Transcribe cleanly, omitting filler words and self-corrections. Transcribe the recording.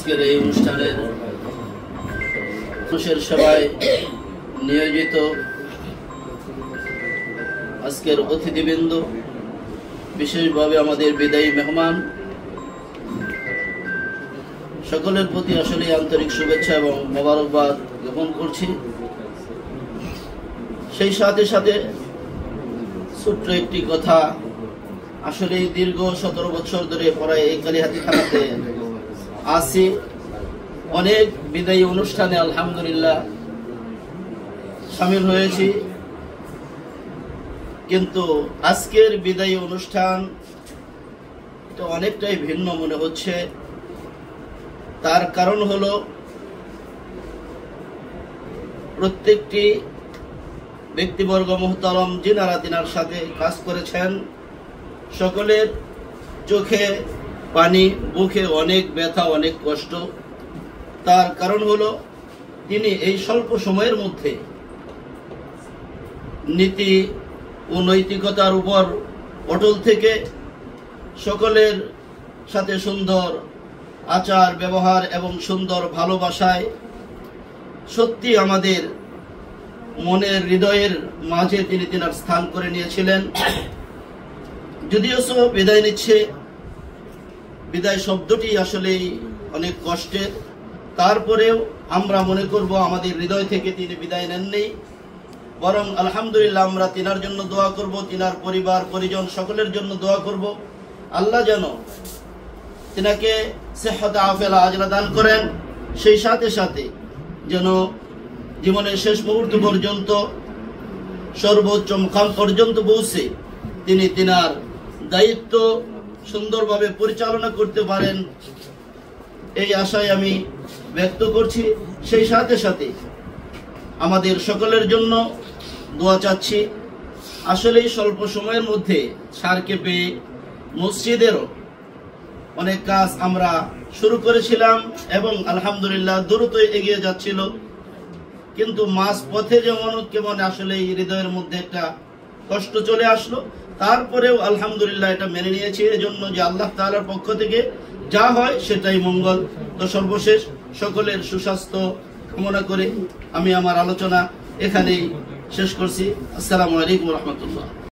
আজকের এই অনুষ্ঠানের মানুষের সেবায় নিয়োজিত আজকের অতিথিবৃন্দ, বিশেষভাবে আমাদের বিদায়ী মেহমান, সকলের প্রতি আসলে আন্তরিক শুভেচ্ছা এবং মোবারকবাদ জ্ঞাপন করছি। সেই সাথে সাথে ছোট্ট একটি কথা, আসলে দীর্ঘ 17 বছর ধরে প্রায় এই কালিহাতী থানাতে আছি। অনেক বিদায়ী অনুষ্ঠানে আলহামদুলিল্লাহ শামিল হয়েছি, কিন্তু আজকের বিদায়ী অনুষ্ঠান তো অনেকটাই ভিন্ন মনে হচ্ছে। তার কারণ হলো প্রত্যেকটি ব্যক্তিবর্গ মুহতারম যিনারা তিনার সাথে কাজ করেছেন, সকলের চোখে পানি, মুখে অনেক ব্যথা, অনেক কষ্ট। তার কারণ হলো তিনি এই স্বল্প সময়ের মধ্যে নীতি ও নৈতিকতার উপর অটল থেকে সকলের সাথে সুন্দর আচার ব্যবহার এবং সুন্দর ভালোবাসায় সত্যি আমাদের মনের হৃদয়ের মাঝে তিনি তিনার স্থান করে নিয়েছিলেন। যদিও বিদায় নিচ্ছে, বিদায় শব্দটি আসলেই অনেক কষ্টের, তারপরেও আমরা মনে করব আমাদের হৃদয় থেকে তিনি বিদায় নেননি, বরং আলহামদুলিল্লাহ আমরা তিনার জন্য দোয়া করব, তিনার পরিবার পরিজন সকলের জন্য দোয়া করব। আল্লাহ যেন তিনাকে সেহত আফিয়াত আজলা দান করেন, সেই সাথে সাথে যেন জীবনের শেষ মুহূর্ত পর্যন্ত সর্বোচ্চ মুকাম পর্যন্ত পৌঁছে তিনি তিনার দায়িত্ব সুন্দরভাবে পরিচালনা করতে পারেন, এই আশায় আমি ব্যক্ত করছি। সেই সাথে সাথে আমাদের সকলের জন্য দোয়া চাচ্ছি। আসলেই স্বল্প সময়ের মধ্যে সারকেপে মসজিদেরও অনেক কাজ আমরা শুরু করেছিলাম এবং আলহামদুলিল্লাহ দ্রুত এগিয়ে যাচ্ছিল, কিন্তু মাঝ পথে যেমন কেমন আসলে হৃদয়ের মধ্যে একটা কষ্ট চলে আসলো, তারপরেও আলহামদুলিল্লাহ এটা মেনে নিয়েছি, এজন্য যে আল্লাহ তাআলার পক্ষ থেকে যা হয় সেটাই মঙ্গল। তো সর্বশেষ সকলের সুস্বাস্থ্য কামনা করে আমি আমার আলোচনা এখানেই শেষ করছি। আসসালামু আলাইকুম ওয়া রাহমাতুল্লাহ।